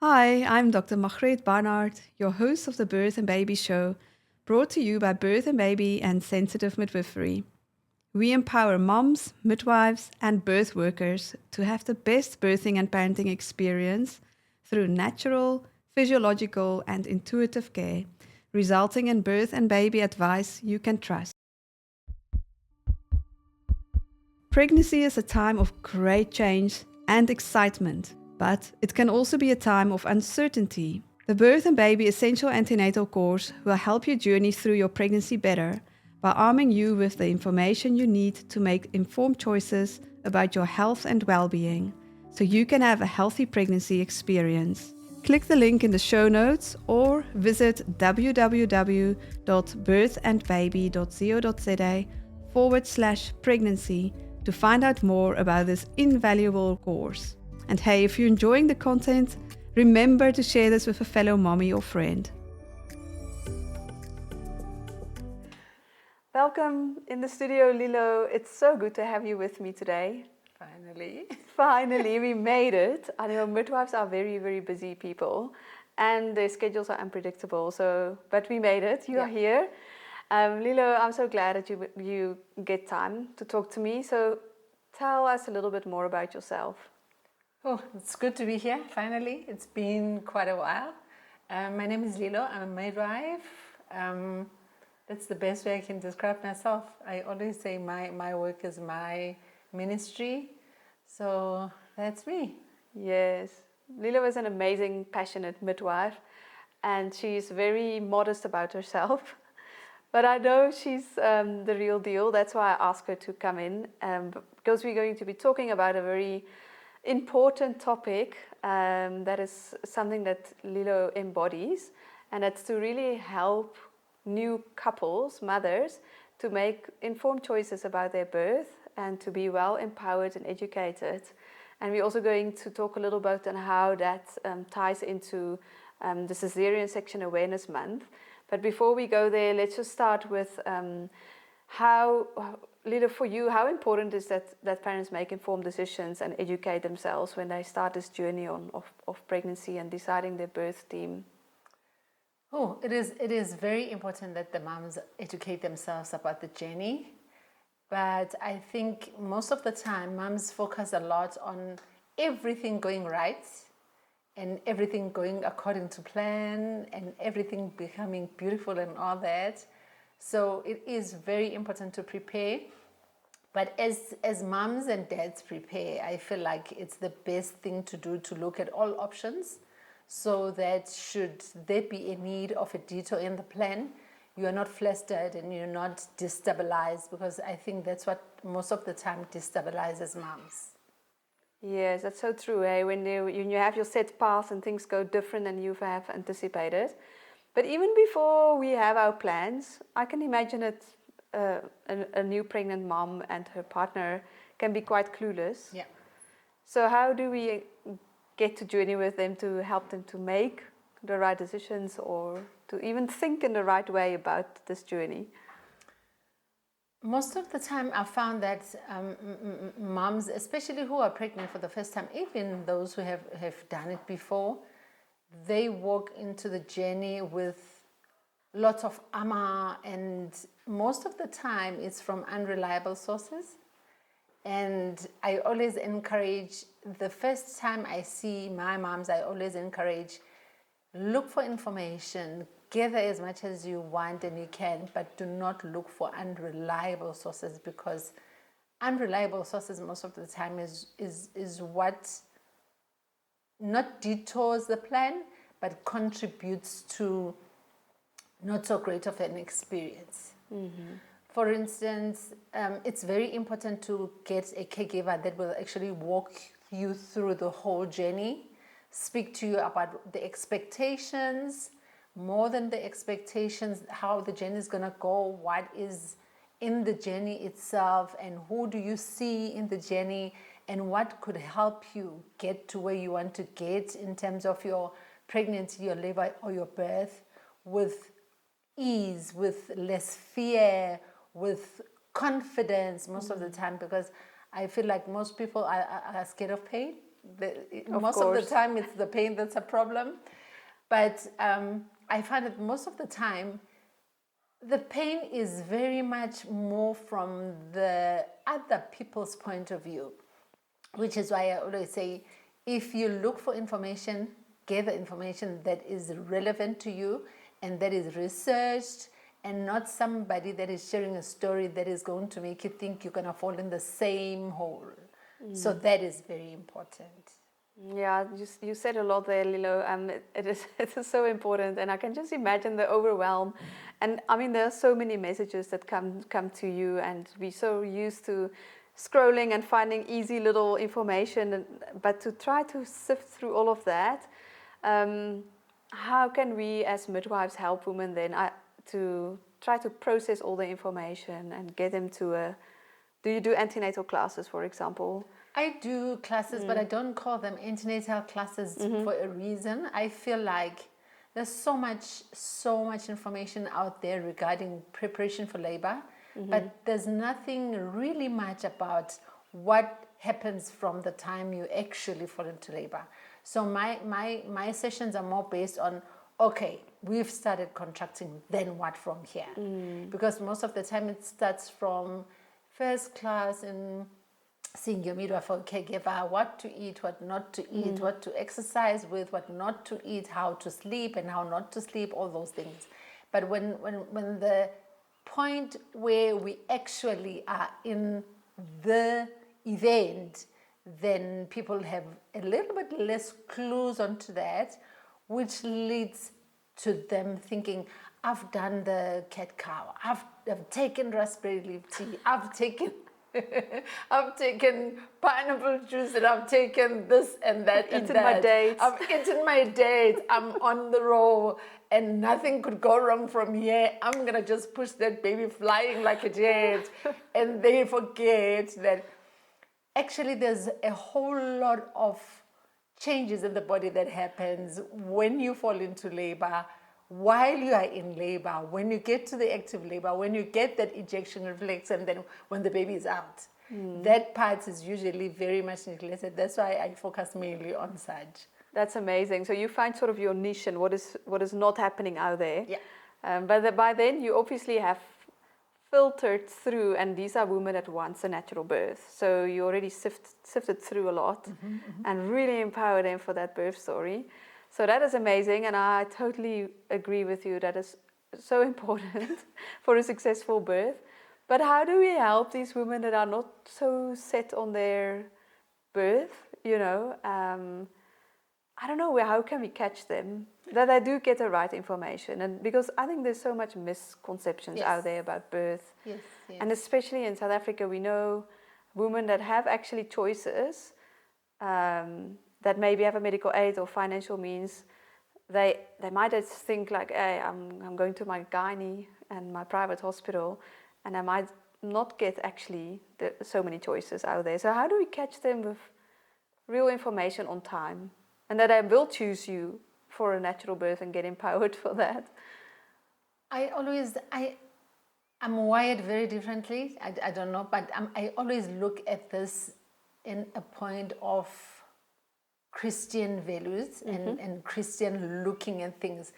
Hi, I'm Dr. Margreet Barnard, your host of the Birth and Baby Show, brought to you by Birth and Baby and Sensitive Midwifery. We empower moms, midwives, and birth workers to have the best birthing and parenting experience through natural, physiological, and intuitive care, resulting in birth and baby advice you can trust. Pregnancy is a time of great change and excitement, but it can also be a time of uncertainty. The Birth and Baby Essential Antenatal course will help you journey through your pregnancy better by arming you with the information you need to make informed choices about your health and well-being, so you can have a healthy pregnancy experience. Click the link in the show notes or visit www.birthandbaby.co.za/pregnancy to find out more about this invaluable course. And hey, if you're enjoying the content, remember to share this with a fellow mommy or friend. Welcome in the studio, Lilo. It's so good to have you with me today. Finally, we made it. I know midwives are very, very busy people and their schedules are unpredictable. But we made it. You are here. Lilo, I'm so glad that you get time to talk to me. So tell us a little bit more about yourself. Oh, it's good to be here, finally. It's been quite a while. My name is Lilo. I'm a midwife. That's the best way I can describe myself. I always say my work is my ministry. So that's me. Yes. Lilo is an amazing, passionate midwife, and she's very modest about herself. But I know she's the real deal. That's why I asked her to come in, because we're going to be talking about a very important topic that is something that Lilo embodies, and that's to really help new couples, mothers, to make informed choices about their birth and to be well empowered and educated. And we're also going to talk a little bit on how that ties into the Caesarean Section Awareness Month. But before we go there, let's just start with Lilo, for you, how important is that parents make informed decisions and educate themselves when they start this journey of pregnancy and deciding their birth team? Oh, it is very important that the moms educate themselves about the journey. But I think most of the time, moms focus a lot on everything going right and everything going according to plan and everything becoming beautiful and all that. So it is very important to prepare. But as moms and dads prepare, I feel like it's the best thing to do to look at all options, so that should there be a need of a detour in the plan, you are not flustered and you're not destabilized, because I think that's what most of the time destabilizes moms. Yes, that's so true. When you have your set path and things go different than you have anticipated. But even before we have our plans, I can imagine it. A new pregnant mom and her partner can be quite clueless. Yeah. So how do we get to journey with them to help them to make the right decisions or to even think in the right way about this journey? Most of the time I found that moms, especially who are pregnant for the first time, even those who have done it before, they walk into the journey with lots of armor, and most of the time it's from unreliable sources. And I always encourage, the first time I see my moms, I always encourage, look for information, gather as much as you want and you can, but do not look for unreliable sources, because unreliable sources most of the time is what not detours the plan, but contributes to not so great of an experience. Mm-hmm. For instance, it's very important to get a caregiver that will actually walk you through the whole journey, speak to you about the expectations, more than the expectations, how the journey is going to go, what is in the journey itself, and who do you see in the journey, and what could help you get to where you want to get in terms of your pregnancy, your labor, or your birth, with ease, with less fear, with confidence most of the time, because I feel like most people are scared of pain. Most of the time it's the pain that's a problem. But I find that most of the time the pain is very much more from the other people's point of view, which is why I always say, if you look for information, gather information that is relevant to you and that is researched, and not somebody that is sharing a story that is going to make you think you're going to fall in the same hole. So that is very important. Yeah, you said a lot there, Lilo. It is so important, and I can just imagine the overwhelm. And I mean, there are so many messages that come to you, and we're so used to scrolling and finding easy little information. But to try to sift through all of that, how can we as midwives help women then to try to process all the information and get them to a... Do you do antenatal classes, for example? I do classes, but I don't call them antenatal classes for a reason. I feel like there's so much information out there regarding preparation for labor, but there's nothing really much about what happens from the time you actually fall into labor. So my sessions are more based on, okay, we've started contracting, then what from here? Because most of the time it starts from first class in seeing your midwife or caregiver, what to eat, what not to eat, what to exercise with, what not to eat, how to sleep and how not to sleep, all those things. But when the point where we actually are in the event, then people have a little bit less clues onto that, which leads to them thinking, I've done the cat cow, I've taken raspberry leaf tea, I've taken pineapple juice, and I've taken this and that and eaten that. my dates. I've eaten my dates. I'm on the roll, and nothing could go wrong from here. I'm gonna just push that baby flying like a jet, and they forget that actually there's a whole lot of changes in the body that happens when you fall into labor, while you are in labor, when you get to the active labor, when you get that ejection reflex, and then when the baby is out. That part is usually very much neglected. That's why I focus mainly on such. That's amazing. So you find sort of your niche and what is not happening out there. Yeah. But by then you obviously have filtered through, and these are women that want a natural birth. So you already sifted through a lot and really empowered them for that birth story. So that is amazing, and I totally agree with you. That is so important for a successful birth. But how do we help these women that are not so set on their birth, you know? I don't know, how can we catch them? That they do get the right information. And because I think there's so much misconceptions out there about birth. Yes. And especially in South Africa, we know women that have actually choices, that maybe have a medical aid or financial means. They might just think like, hey, I'm going to my gynae and my private hospital, and I might not get actually so many choices out there. So how do we catch them with real information on time, and that I will choose you for a natural birth and get empowered for that? I'm wired very differently. I don't know, but I always look at this in a point of Christian values and Christian looking at things,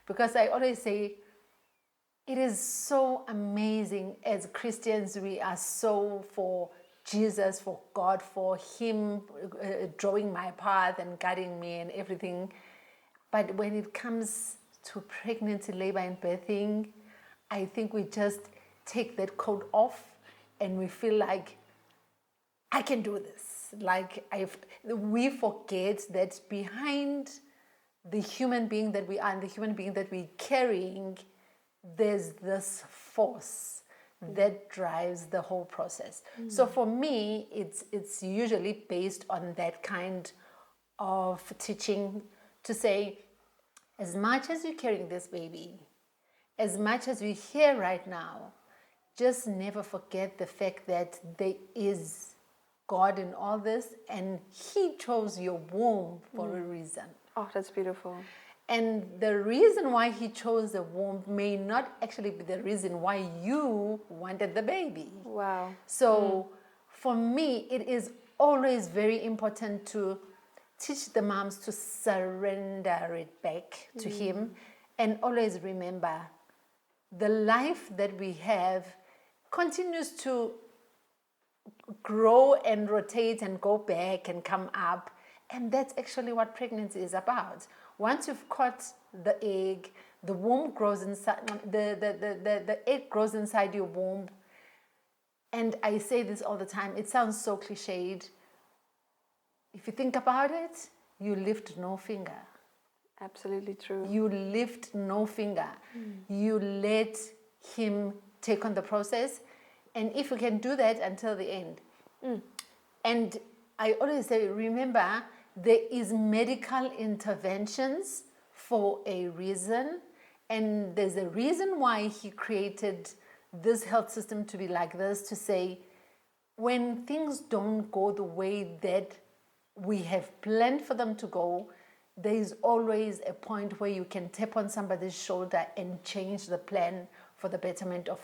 because I always say it is so amazing. As Christians, we are so for Jesus, for God, for Him drawing my path and guiding me and everything. But when it comes to pregnancy, labor and birthing, I think we just take that coat off and we feel like, I can do this. Like we forget that behind the human being that we are and the human being that we're carrying, there's this force that drives the whole process. So for me, it's usually based on that kind of teaching, to say, as much as you're carrying this baby, as much as we're here right now, just never forget the fact that there is God in all this, and He chose your womb for a reason. Oh, that's beautiful. And the reason why He chose the womb may not actually be the reason why you wanted the baby. Wow. So for me, it is always very important to teach the moms to surrender it back to him, and always remember the life that we have continues to grow and rotate and go back and come up, and that's actually what pregnancy is about. Once you've caught the egg, the womb grows inside, the egg grows inside your womb. And I say this all the time, it sounds so cliched. If you think about it, you lift no finger. Absolutely true. You lift no finger. You let him take on the process. And if you can do that until the end. And I always say, remember, there is medical interventions for a reason. And there's a reason why he created this health system to be like this, to say, when things don't go the way that we have planned for them to go, there is always a point where you can tap on somebody's shoulder and change the plan for the betterment of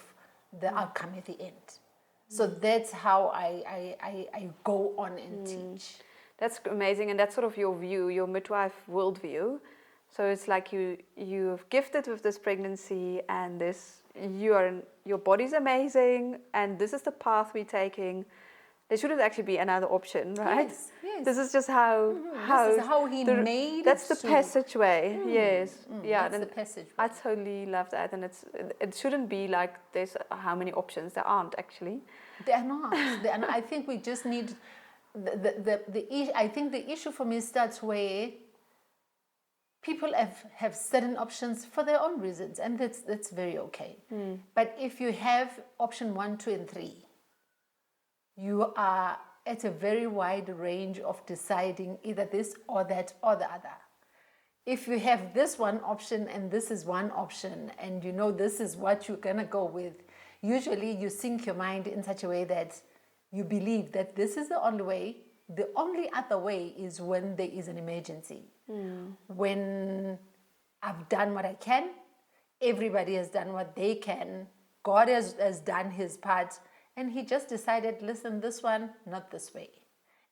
the outcome at the end. So that's how I go on and teach. That's amazing, and that's sort of your view, your midwife worldview. So it's like you're gifted with this pregnancy, and your body's amazing, and this is the path we're taking. There shouldn't actually be another option, right? Yes. This is just how This is how he made that's it the passageway. Yes. Yeah. That's the passageway. I totally love that, and it shouldn't be like there's how many options there aren't actually. They are not. I think we just need I think the issue for me starts where people have certain options for their own reasons, and that's very okay. But if you have option 1, 2, and 3, you are at a very wide range of deciding either this or that or the other. If you have this one option and this is one option, and you know this is what you're gonna go with, usually you sync your mind in such a way that you believe that this is the only way. The only other way is when there is an emergency. When I've done what I can, everybody has done what they can, God has done his part, and he just decided, listen, this one, not this way.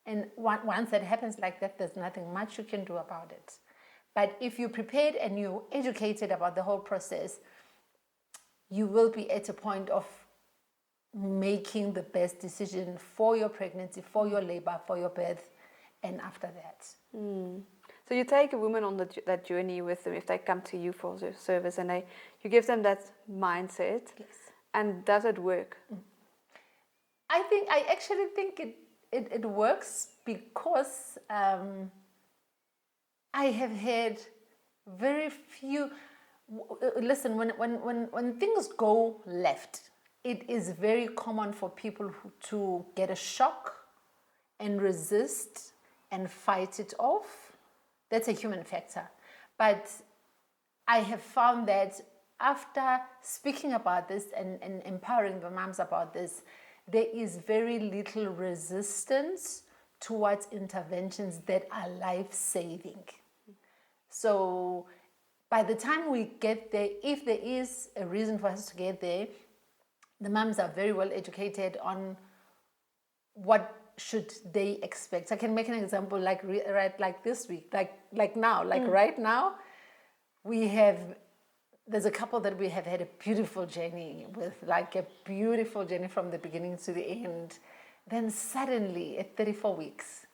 And once that happens like that, there's nothing much you can do about it. But if you're prepared and you're educated about the whole process, you will be at a point of making the best decision for your pregnancy, for your labor, for your birth, and after that. So you take a woman on that journey with them if they come to you for service, and you give them that mindset. Yes. And does it work? I actually think it works because I have had very few. Listen, when things go left, it is very common for people to get a shock and resist and fight it off. That's a human factor. But I have found that after speaking about this and empowering the moms about this, there is very little resistance towards interventions that are life-saving. So by the time we get there, if there is a reason for us to get there, the moms are very well educated on what should they expect. I can make an example like this week, like now, right now, there's a couple that we have had a beautiful journey with, like a beautiful journey from the beginning to the end. Then suddenly at 34 weeks,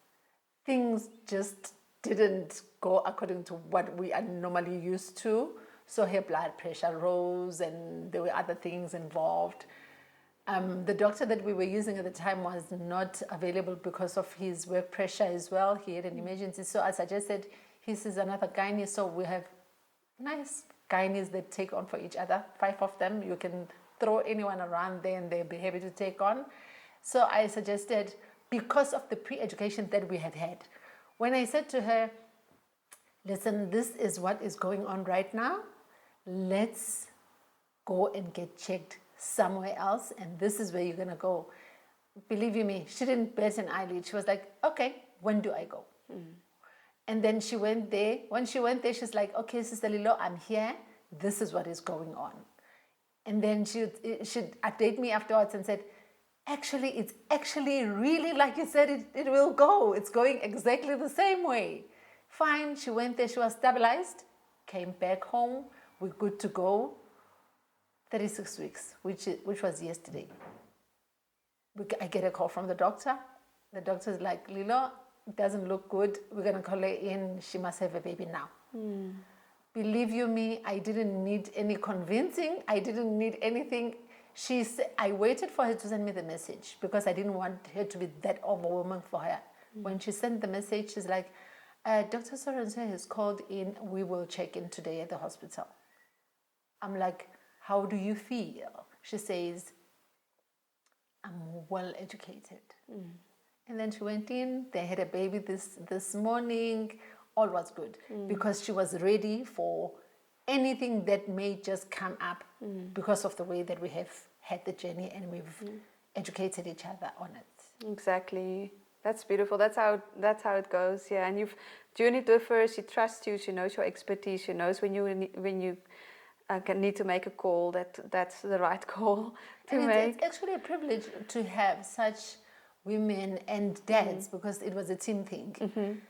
things just didn't go according to what we are normally used to. So her blood pressure rose and there were other things involved. The doctor that we were using at the time was not available because of his work pressure as well. He had an emergency. So I suggested he sees another gynae. So we have nice gynaes that take on for each other, 5 of them. You can throw anyone around there and they'll be happy to take on. So I suggested, because of the pre-education that we had, when I said to her, listen, this is what is going on right now. Let's go and get checked somewhere else, and this is where you're going to go. Believe you me, she didn't bat an eyelid. She was like, okay, when do I go? And then she went there. When she went there, she's like, okay, Sister Lilo, I'm here. This is what is going on. And then she'd update me afterwards and said, actually, it's actually really like you said, it will go. It's going exactly the same way. Fine, she went there, she was stabilized, came back home, we're good to go. 36 weeks, which was yesterday. I get a call from the doctor. The doctor's like, Lilo, it doesn't look good. We're going to call her in. She must have a baby now. Believe you me, I didn't need any convincing. I didn't need anything. I waited for her to send me the message because I didn't want her to be that overwhelming for her. When she sent the message, she's like, Dr. So-and-so has called in. We will check in today at the hospital. I'm like, how do you feel? She says, I'm well educated. And then she went in, they had a baby this morning, all was good. Because she was ready for anything that may just come up because of the way that we have had the journey and we've educated each other on it. Exactly. That's beautiful. That's how it goes. Yeah, and Junie differs. She trusts you. She knows your expertise. She knows when you can need to make a call that's the right call to make. It's actually a privilege to have such women and dads because it was a team thing.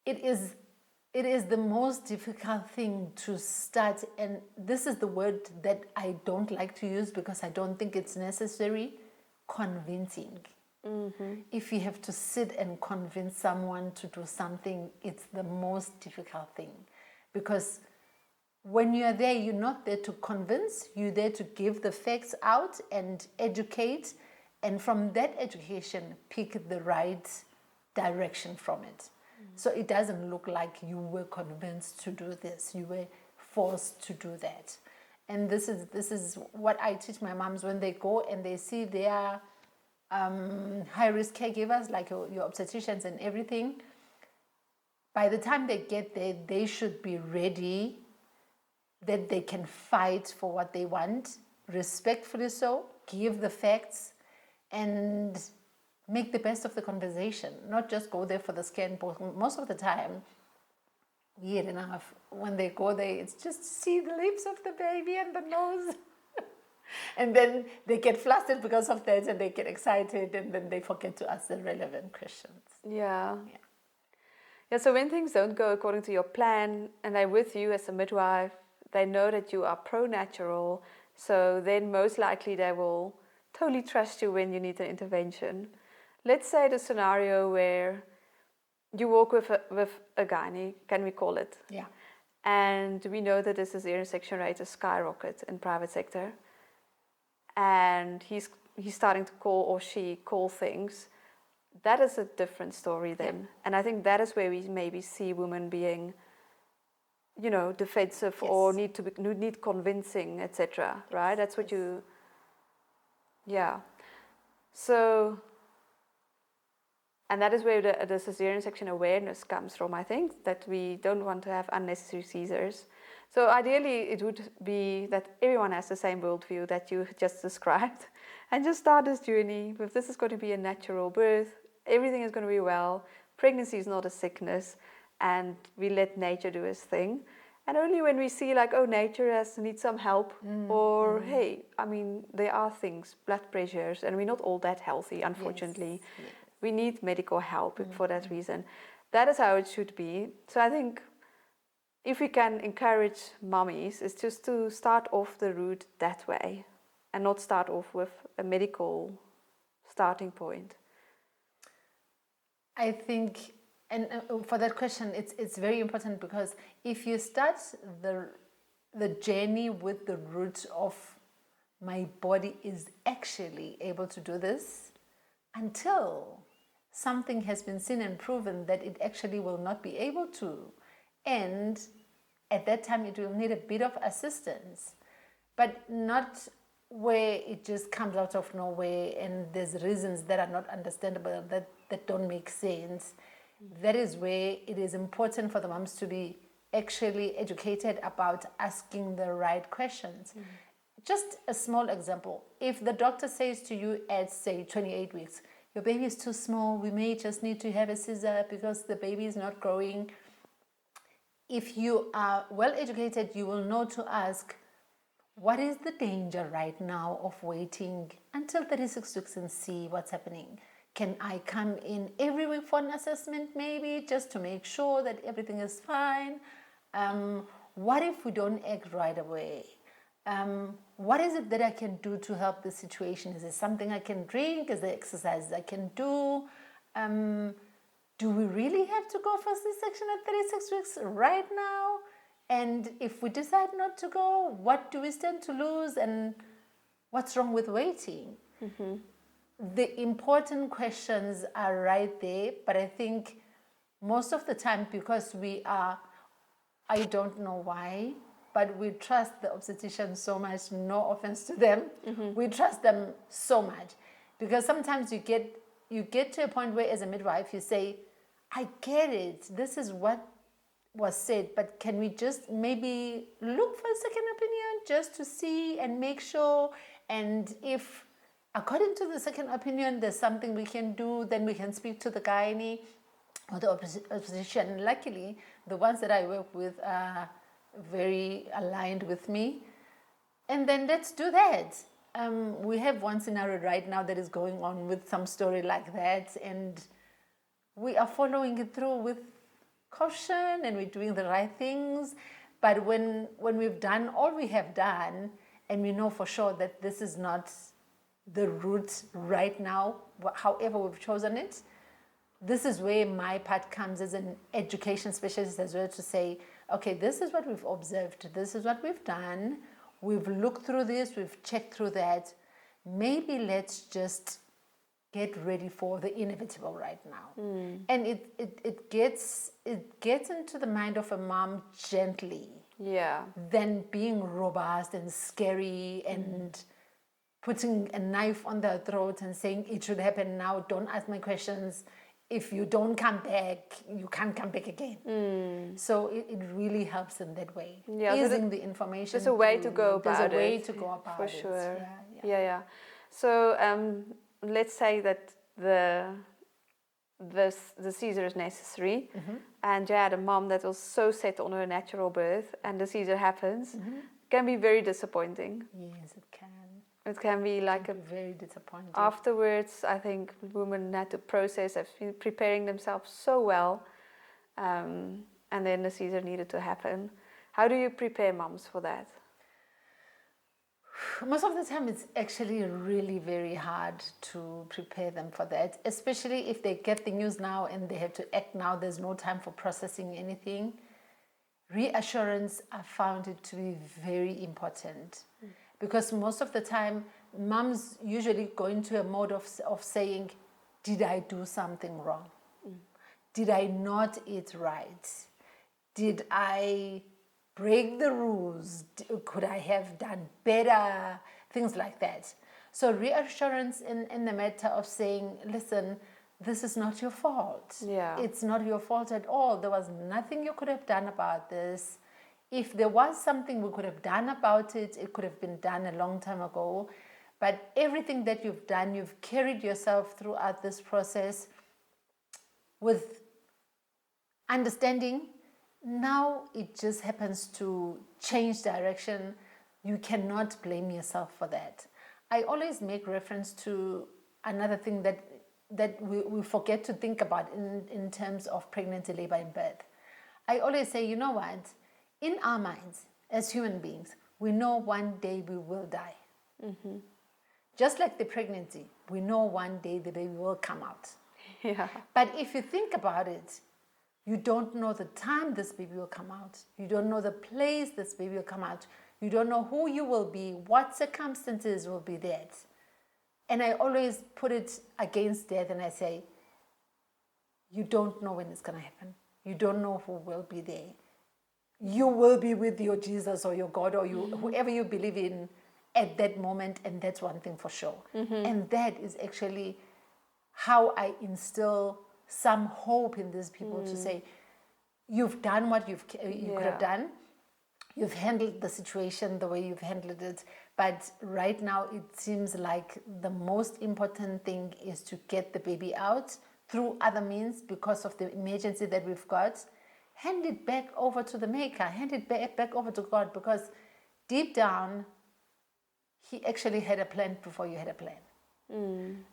It is the most difficult thing to start, and this is the word that I don't like to use because I don't think it's necessary, convincing. If you have to sit and convince someone to do something, it's the most difficult thing because when you are there, you're not there to convince, you're there to give the facts out and educate, and from that education, pick the right direction from it. So it doesn't look like you were convinced to do this, you were forced to do that. And this is what I teach my moms when they go and they see their high-risk caregivers, like your obstetricians and everything. By the time they get there, they should be ready that they can fight for what they want, respectfully so, give the facts, and make the best of the conversation, not just go there for the scan. Most of the time, weird enough, when they go there, it's just to see the lips of the baby and the nose. And then they get flustered because of that, and they get excited, and then they forget to ask the relevant questions. Yeah, so when things don't go according to your plan, and they're with you as a midwife, they know that you are pro-natural, so then most likely they will totally trust you when you need an intervention. Let's say the scenario where you walk with a gynae, can we call it? Yeah. And we know that the cesarean section rate is skyrocket in private sector. And he's starting to call things. That is a different story then. Yeah. And I think that is where we maybe see women being, defensive or need convincing, etc. Right? That's what So, and that is where the cesarean section awareness comes from, I think, that we don't want to have unnecessary Caesars. So ideally, it would be that everyone has the same worldview that you just described and just start this journey with this is going to be a natural birth, everything is going to be well, pregnancy is not a sickness, and we let nature do its thing. And only when we see nature needs some help or, hey, there are things, blood pressures, and we're not all that healthy, unfortunately. Yes. We need medical help for that reason. That is how it should be. So I think if we can encourage mummies, it's just to start off the route that way and not start off with a medical starting point. I think, and for that question, it's very important because if you start the journey with the root of my body is actually able to do this, until something has been seen and proven that it actually will not be able to, and at that time it will need a bit of assistance, but not where it just comes out of nowhere and there's reasons that are not understandable, that don't make sense. That is where it is important for the moms to be actually educated about asking the right questions. Just a small example. If the doctor says to you at, say, 28 weeks, your baby is too small, we may just need to have a scissor because the baby is not growing. If you are well educated, you will know to ask, what is the danger right now of waiting until 36 weeks and see what's happening? Can I come in every week for an assessment maybe just to make sure that everything is fine? What if we don't act right away? What is it that I can do to help the situation? Is there something I can drink? Is there exercises I can do? Do we really have to go for C-section at 36 weeks right now? And if we decide not to go, what do we stand to lose? And what's wrong with waiting? Mm-hmm. The important questions are right there, but I think most of the time, because I don't know why, but we trust the obstetricians so much, no offense to them, we trust them so much. Because sometimes you get to a point where as a midwife you say, I get it, this is what was said, but can we just maybe look for a second opinion just to see and make sure, and if according to the second opinion there's something we can do, then we can speak to the gynae or the obstetrician. Luckily, the ones that I work with are very aligned with me, and then let's do that. We have one scenario right now that is going on with some story like that, and we are following it through with caution and we're doing the right things. But when we've done all we have done and we know for sure that this is not the route right now, however we've chosen it, this is where my part comes as an education specialist as well, to say, okay, this is what we've observed, this is what we've done, we've looked through this, we've checked through that, maybe let's just get ready for the inevitable right now. And it gets into the mind of a mom gently, than being robust and scary and putting a knife on their throat and saying it should happen now, don't ask my questions, if you don't come back you can't come back again. So it really helps in that way, easing the information. There's a way to go about it. There's a way to go about for it. sure. Yeah. So let's say that the Caesar is necessary, and you had a mom that was so set on her natural birth, and the Caesar happens. It can be very disappointing. Yes, it can. It can be like very disappointing. Afterwards, I think women had to process, have been preparing themselves so well, and then the Caesar needed to happen. How do you prepare moms for that? Most of the time it's actually really very hard to prepare them for that, especially if they get the news now and they have to act now. There's no time for processing anything. Reassurance, I found it to be very important, because most of the time moms usually go into a mode of saying, did I do something wrong? Did I not eat right? Did I break the rules? Could I have done better? Things like that. So reassurance in the matter of saying, listen, this is not your fault. It's not your fault at all. There was nothing you could have done about this. If there was something we could have done about it, it could have been done a long time ago. But everything that you've done, you've carried yourself throughout this process with understanding. Now it just happens to change direction. You cannot blame yourself for that. I always make reference to another thing that we forget to think about in terms of pregnancy, labor, and birth. I always say, you know what? In our minds, as human beings, we know one day we will die. Just like the pregnancy, we know one day the baby will come out. But if you think about it, you don't know the time this baby will come out. You don't know the place this baby will come out. You don't know who you will be, what circumstances will be there. And I always put it against death and I say, you don't know when it's going to happen. You don't know who will be there. You will be with your Jesus or your God or whoever you believe in at that moment, and that's one thing for sure. And that is actually how I instill some hope in these people to say, you've done what you could have done. You've handled the situation the way you've handled it. But right now it seems like the most important thing is to get the baby out through other means because of the emergency that we've got. Hand it back over to the Maker. Hand it back over to God, because deep down he actually had a plan before you had a plan.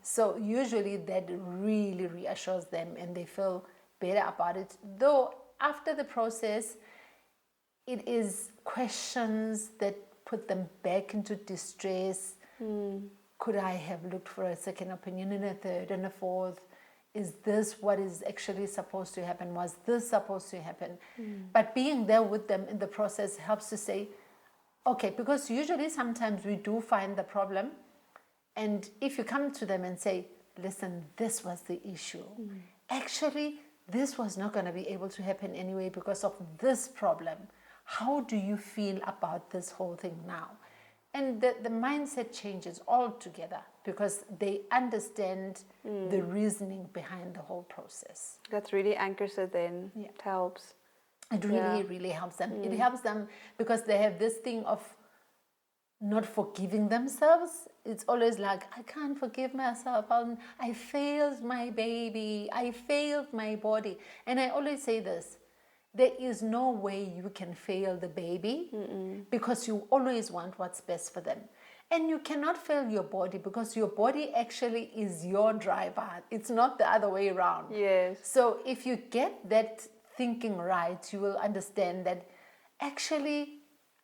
So usually that really reassures them and they feel better about it. Though after the process, it is questions that put them back into distress. Could I have looked for a second opinion and a third and a fourth? Is this what is actually supposed to happen? Was this supposed to happen? But being there with them in the process helps to say, okay, because usually sometimes we do find the problem. And if you come to them and say, listen, this was the issue. Actually, this was not going to be able to happen anyway because of this problem. How do you feel about this whole thing now? And the mindset changes altogether because they understand the reasoning behind the whole process. That really anchors it then. Yeah. It helps. It really, really helps them. It helps them because they have this thing of not forgiving themselves. It's always like, I can't forgive myself. I failed my baby. I failed my body. And I always say this, there is no way you can fail the baby because you always want what's best for them. And you cannot fail your body because your body actually is your driver. It's not the other way around. Yes. So if you get that thinking right, you will understand that actually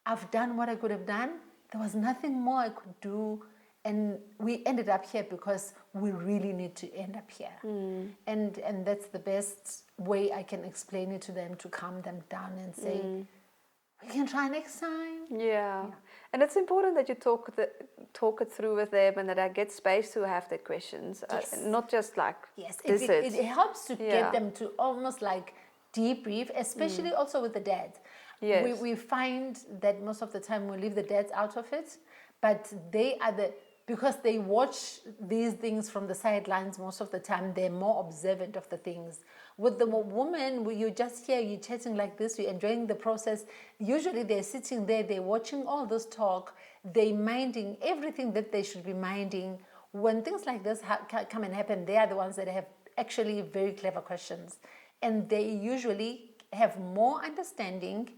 I've done what I could have done. There was nothing more I could do. And we ended up here because we really need to end up here. And that's the best way I can explain it to them, to calm them down and say, we can try next time. Yeah. And it's important that you talk it through with them and that I get space to have their questions. Yes. Not just like, Yes, this is it helps to get them to almost like debrief, especially also with the dads. Yes. We find that most of the time we leave the dads out of it, but they are because they watch these things from the sidelines most of the time, they're more observant of the things. With the woman, you just hear you chatting like this, you're enjoying the process. Usually they're sitting there, they're watching all this talk, they're minding everything that they should be minding. When things like this come and happen, they are the ones that have actually very clever questions. And they usually have more understanding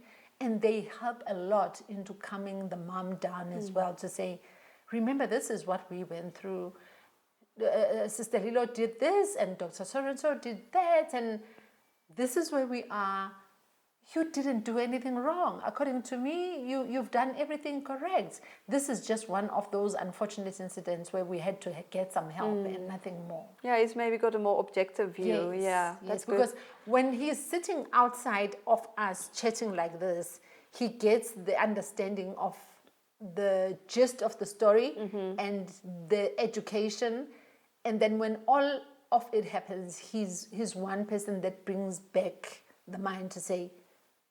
and they help a lot into calming the mom down as well to say, remember, this is what we went through. Sister Lilo did this and Dr. So-and-so did that and this is where we are. You didn't do anything wrong. According to me, you've done everything correct. This is just one of those unfortunate incidents where we had to get some help and nothing more. Yeah, he's maybe got a more objective view. Yes, Yeah, yes, that's because good. when he's sitting outside of us chatting like this, he gets the understanding of the gist of the story and the education. And then when all of it happens, he's one person that brings back the mind to say,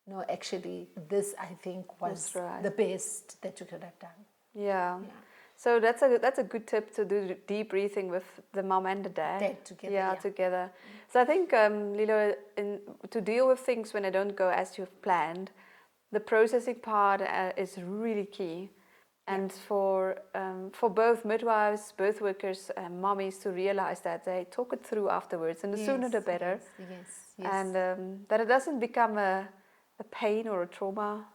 no, actually, this I think was right. the best that you could have done. Yeah. So that's a good tip to do debriefing with the mom and the dad. Dad together, Yeah, yeah. together. So I think, Lilo, to deal with things when they don't go as you've planned, the processing part is really key. And for both midwives, birth workers, and mommies to realize that they talk it through afterwards, and the sooner the better. Yes. And that it doesn't become a pain or a trauma,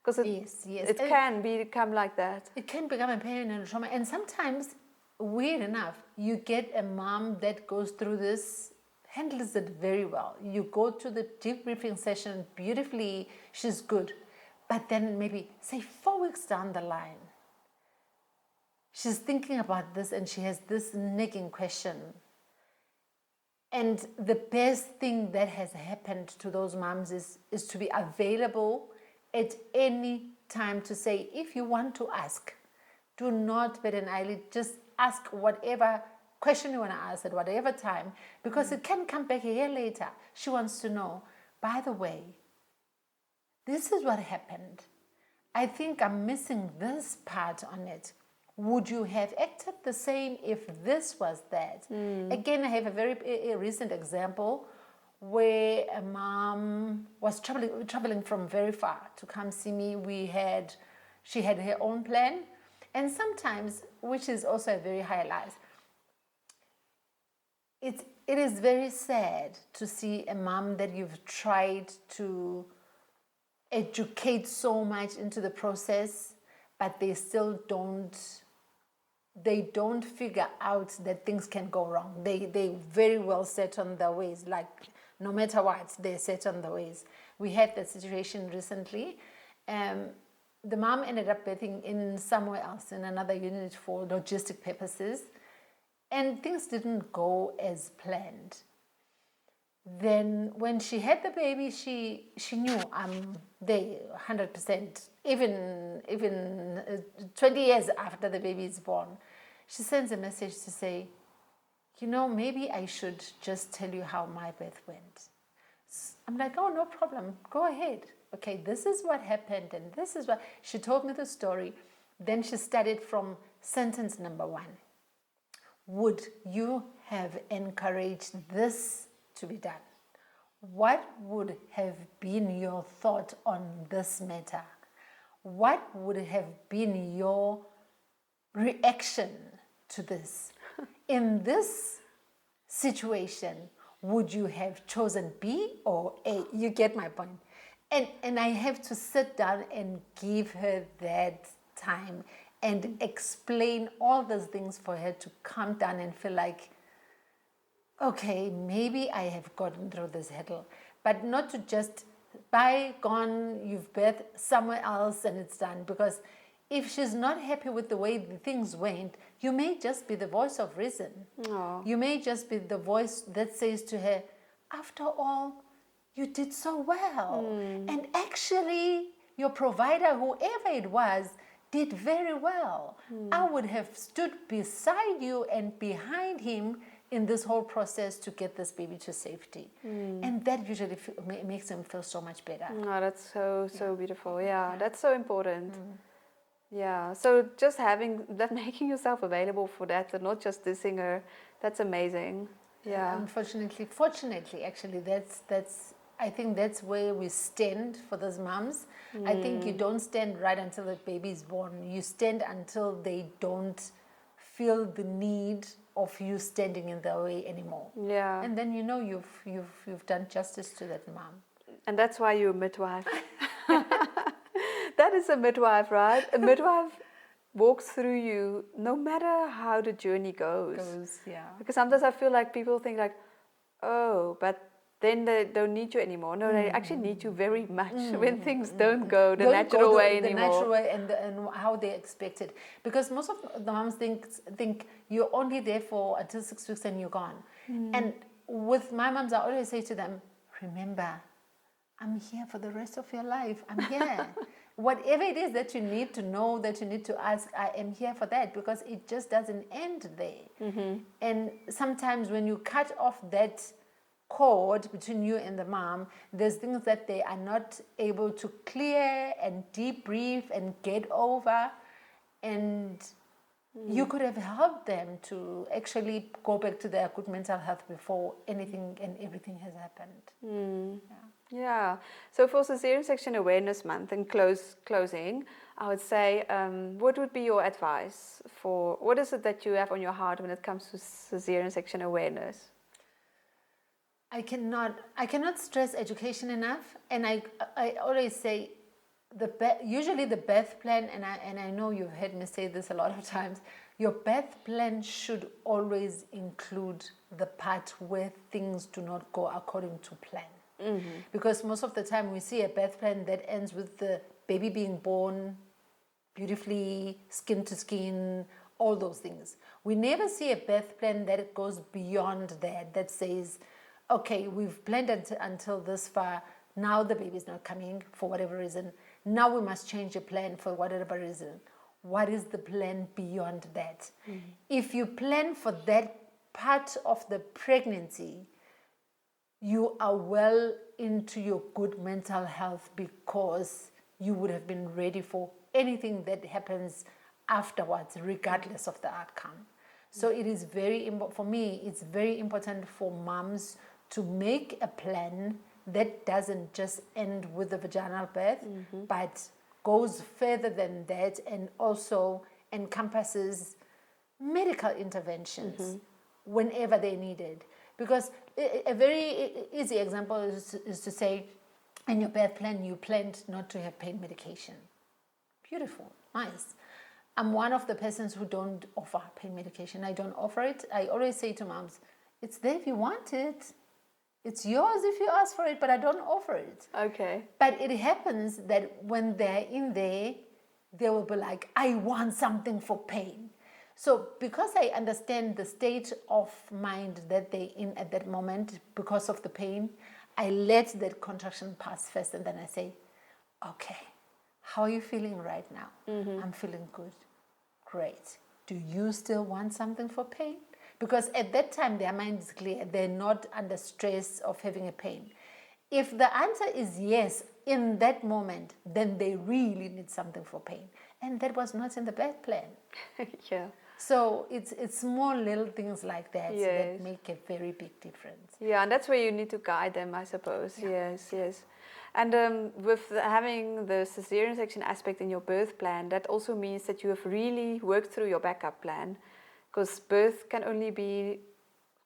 because it can become like that. It can become a pain and a trauma. And sometimes, weird enough, you get a mom that goes through this, handles it very well. You go to the debriefing session beautifully, she's good. But then maybe, say, 4 weeks down the line, she's thinking about this and she has this nagging question. And the best thing that has happened to those moms is to be available at any time to say, if you want to ask, do not bat an eyelid, just ask whatever question you want to ask at whatever time, because it can come back a year later. She wants to know, by the way, this is what happened. I think I'm missing this part on it. Would you have acted the same if this was that? Again, I have a very recent example where a mom was traveling from very far to come see me. She had her own plan. And sometimes, which is also a very highlight, it is very sad to see a mom that you've tried to educate so much into the process, but they still don't figure out that things can go wrong. They very well set on their ways, like no matter what, they're set on the ways. We had that situation recently. The mom ended up birthing in somewhere else, in another unit for logistic purposes, and things didn't go as planned. Then when she had the baby, she knew I'm there 100%. Even 20 years after the baby is born, she sends a message to say, maybe I should just tell you how my birth went. I'm like, oh, no problem. Go ahead. Okay, this is what happened, and this is what... She told me the story. Then she started from sentence number 1. Would you have encouraged this to be done? What would have been your thought on this matter? What would have been your reaction to this? In this situation, would you have chosen B or A? You get my point. And I have to sit down and give her that time and explain all those things for her to calm down and feel like, okay, maybe I have gotten through this hurdle, but not to just gone, you've birthed somewhere else and it's done. Because if she's not happy with the way the things went, you may just be the voice of reason. Aww. You may just be the voice that says to her, after all, you did so well. And actually, your provider, whoever it was, did very well. I would have stood beside you and behind him in this whole process to get this baby to safety. And that usually makes them feel so much better. Oh, that's so beautiful. Yeah, that's so important. Yeah, so just having that, making yourself available for that, and not just dissing her, that's amazing. Yeah. Fortunately, actually, that's I think that's where we stand for those moms. I think you don't stand right until the baby is born. You stand until they don't feel the need of you standing in their way anymore. Yeah. And then you've done justice to that mom. And that's why you're a midwife. That is a midwife, right? A midwife walks through you no matter how the journey goes. Yeah. Because sometimes I feel like people think like, oh, but then they don't need you anymore. No, they actually need you very much when things don't go the natural way anymore. The natural way and how they expect it. Because most of the moms think you're only there for until 6 weeks and you're gone. And with my moms, I always say to them, remember, I'm here for the rest of your life. I'm here. Whatever it is that you need to know, that you need to ask, I am here for that, because it just doesn't end there. And sometimes when you cut off that cord between you and the mom, there's things that they are not able to clear and debrief and get over. And you could have helped them to actually go back to their good mental health before anything and everything has happened. Yeah. So for Caesarean Section Awareness Month and closing, I would say, what would be your advice for, what is it that you have on your heart when it comes to Caesarean Section awareness? I cannot stress education enough, and I always say usually the birth plan, and I know you've heard me say this a lot of times, your birth plan should always include the part where things do not go according to plan. Because most of the time we see a birth plan that ends with the baby being born beautifully, skin to skin, all those things. We never see a birth plan that goes beyond that says, okay, we've planned until this far, now the baby's not coming for whatever reason, now we must change the plan for whatever reason. What is the plan beyond that? If you plan for that part of the pregnancy, you are well into your good mental health, because you would have been ready for anything that happens afterwards, regardless of the outcome. So it is for me, it's very important for moms to make a plan that doesn't just end with the vaginal birth, but goes further than that and also encompasses medical interventions whenever they're needed. Because a very easy example is to say, in your birth plan, you planned not to have pain medication. beautiful, nice. I'm one of the persons who don't offer pain medication. I don't offer it. I always say to moms, it's there if you want it. It's yours if you ask for it, but I don't offer it. Okay. But it happens that when they're in there, they will be like, I want something for pain. So because I understand the state of mind that they're in at that moment because of the pain, I let that contraction pass first, and then I say, okay, how are you feeling right now? I'm feeling good. Great. Do you still want something for pain? Because at that time, their mind is clear. They're not under stress of having a pain. If the answer is yes in that moment, then they really need something for pain. And that was not in the birth plan. Yeah. So it's small little things like that Yes. that make a very big difference. Yeah, and that's where you need to guide them, I suppose. Yeah. Yes. And having the cesarean section aspect in your birth plan, that also means that you have really worked through your backup plan, because birth can only be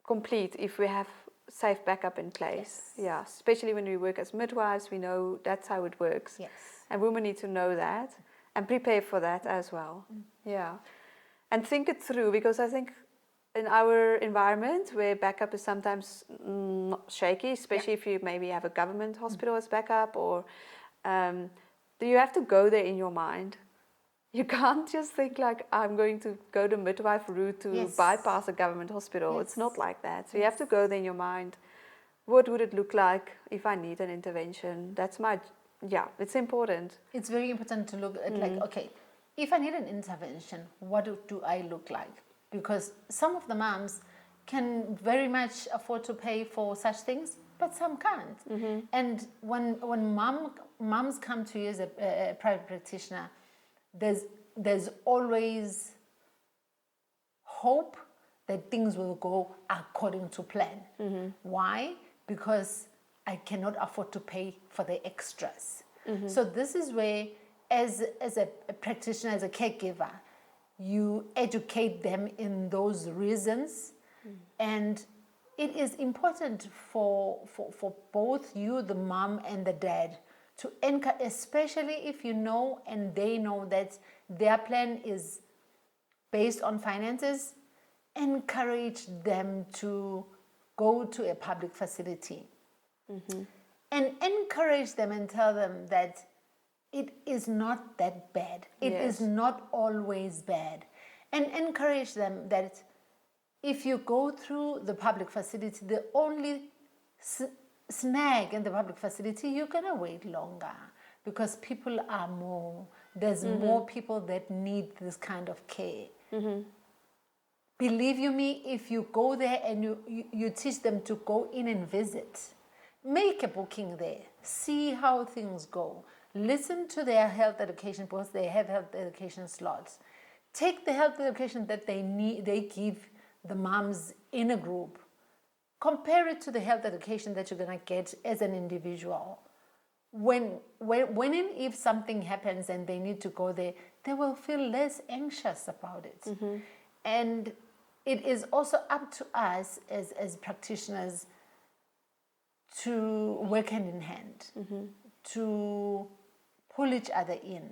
complete if we have safe backup in place. Yes. Yeah, especially when we work as midwives, we know that's how it works. Yes. And women need to know that and prepare for that as well. Yeah. And think it through, because I think in our environment where backup is sometimes shaky, especially if you maybe have a government hospital as backup, or you have to go there in your mind. You can't just think like, I'm going to go the midwife route to Yes. bypass a government hospital. Yes. It's not like that. So you have to go there in your mind. What would it look like if I need an intervention? It's important. It's very important to look at like, okay, if I need an intervention, what do I look like? Because some of the moms can very much afford to pay for such things, but some can't. And when moms come to you as a private practitioner, there's always hope that things will go according to plan. Why? Because I cannot afford to pay for the extras. So this is where, as a practitioner, as a caregiver, you educate them in those reasons. And it is important for both you, the mom, and the dad, to encourage, especially if you know and they know that their plan is based on finances, encourage them to go to a public facility. And encourage them and tell them that it is not that bad. It is not always bad. And encourage them that if you go through the public facility, the only snag in the public facility, you're going to wait longer because people are more. There's more people that need this kind of care. Believe you me, if you go there and you teach them to go in and visit, make a booking there, see how things go. Listen to their health education because they have health education slots. Take the health education that they give the moms in a group. Compare it to the health education that you're going to get as an individual. When and if something happens and they need to go there, they will feel less anxious about it. And it is also up to us as practitioners to work hand in hand, to pull each other in.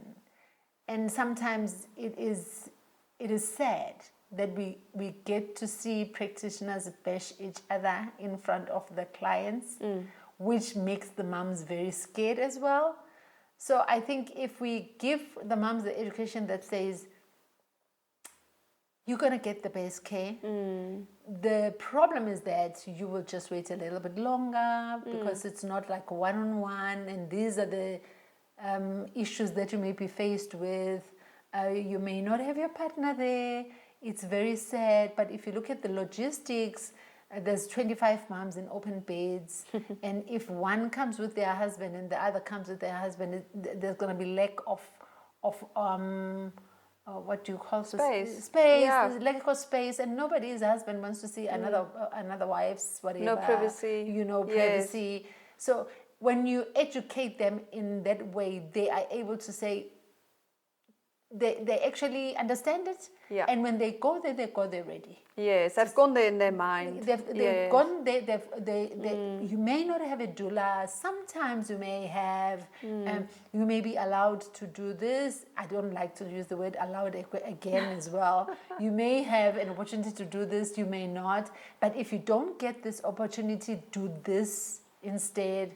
And sometimes it is sad that we get to see practitioners bash each other in front of the clients, which makes the moms very scared as well. So I think if we give the moms the education that says, you're going to get the best care. The problem is that you will just wait a little bit longer because it's not like one-on-one, and these are the issues that you may be faced with. You may not have your partner there. It's very sad, but if you look at the logistics, there's 25 moms in open beds, and if one comes with their husband and the other comes with their husband, there's going to be lack of what do you call space? Yeah. There's lack of space, and nobody's husband wants to see another wife's whatever. No privacy. Privacy. So when you educate them in that way, they are able to say, they actually understand it. Yeah. And when they go there ready. Yes, they've gone there in their mind. They've gone there. You may not have a doula. Sometimes you may have. You may be allowed to do this. I don't like to use the word allowed again as well. You may have an opportunity to do this. You may not. But if you don't get this opportunity, do this instead.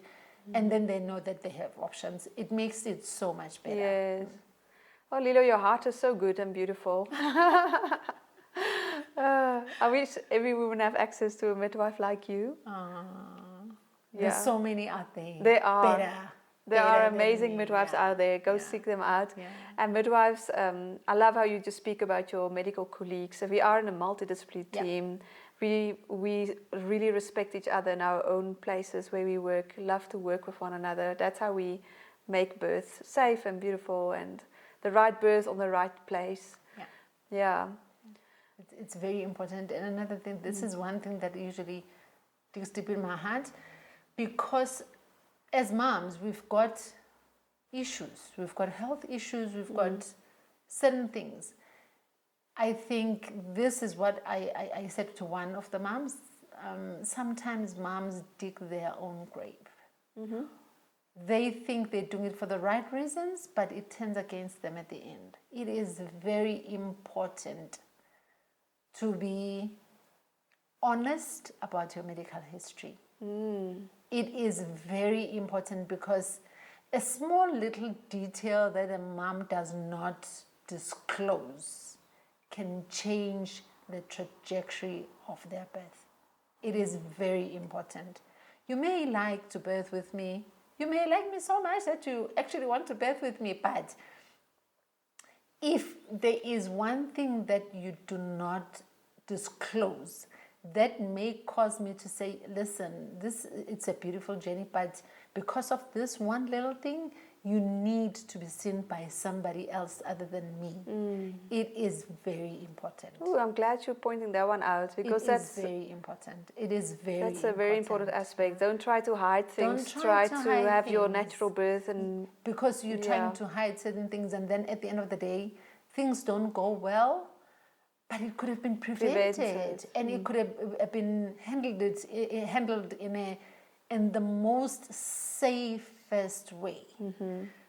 And then they know that they have options. It makes it so much better. Yes. Oh, Lilo, your heart is so good and beautiful. I wish every woman have access to a midwife like you. There's so many out there. There are. There are Better amazing than me, midwives out there. Go seek them out. Yeah. And midwives, I love how you just speak about your medical colleagues. So we are in a multidisciplinary team. We really respect each other in our own places where we work, love to work with one another. That's how we make birth safe and beautiful and the right birth on the right place. Yeah. It's very important. And another thing, this is one thing that usually digs deep in my heart, because as moms, we've got issues. We've got health issues. We've got certain things. I think this is what I said to one of the moms. Sometimes moms dig their own grave. They think they're doing it for the right reasons, but it turns against them at the end. It is very important to be honest about your medical history. It is very important because a small little detail that a mom does not disclose can change the trajectory of their birth. It is very important. You may like to birth with me. You may like me so much that you actually want to birth with me, but if there is one thing that you do not disclose, that may cause me to say, listen, it's a beautiful journey, but because of this one little thing, you need to be seen by somebody else other than me. It is very important. Oh, I'm glad you're pointing that one out, because that's very important. It is very That's a very important aspect. Don't try to hide things. Try to have your natural birth, and because you're trying to hide certain things, and then at the end of the day, things don't go well. But it could have been prevented. And it could have been handled in the most safest way.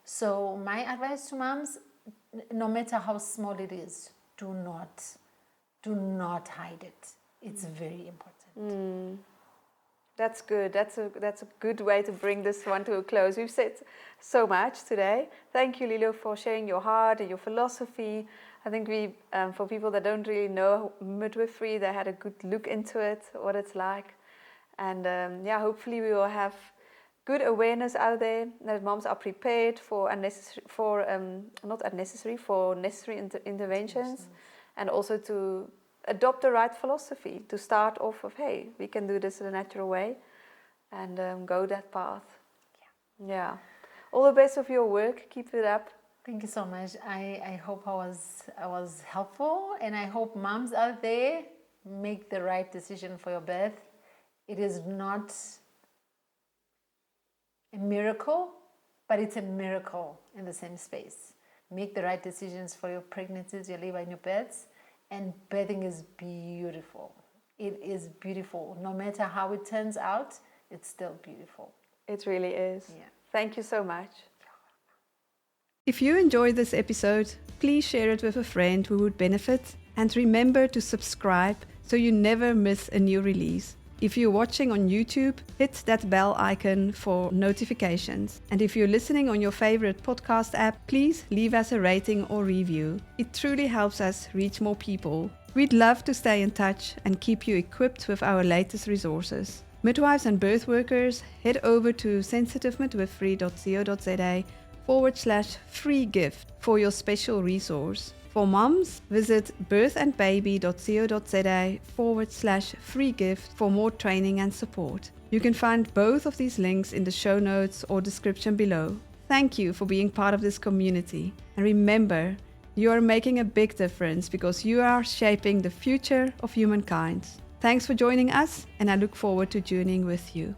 So my advice to moms, no matter how small it is, do not hide it. It's very important. That's good. That's a good way to bring this one to a close. We've said so much today. Thank you, Lilo, for sharing your heart and your philosophy. I think for people that don't really know midwifery, they had a good look into it, what it's like. And hopefully we will have good awareness out there that moms are prepared for necessary interventions, and also to adopt the right philosophy, to start off with, hey, we can do this in a natural way, and go that path. Yeah. All the best of your work. Keep it up. Thank you so much. I hope I was helpful, and I hope moms out there make the right decision for your birth. It is not a miracle, but it's a miracle in the same space. Make the right decisions for your pregnancies, your labor, and your births. And birthing is beautiful. It is beautiful. No matter how it turns out, it's still beautiful. It really is. Yeah. Thank you so much. If you enjoyed this episode, please share it with a friend who would benefit, and remember to subscribe so you never miss a new release. If you're watching on YouTube, hit that bell icon for notifications. And if you're listening on your favorite podcast app, please leave us a rating or review. It truly helps us reach more people. We'd love to stay in touch and keep you equipped with our latest resources. Midwives and birth workers, head over to sensitivemidwifery.co.za/free gift for your special resource. For moms, visit birthandbaby.co.za/free gift for more training and support. You can find both of these links in the show notes or description below. Thank you for being part of this community. And remember, you are making a big difference because you are shaping the future of humankind. Thanks for joining us, and I look forward to journeying with you.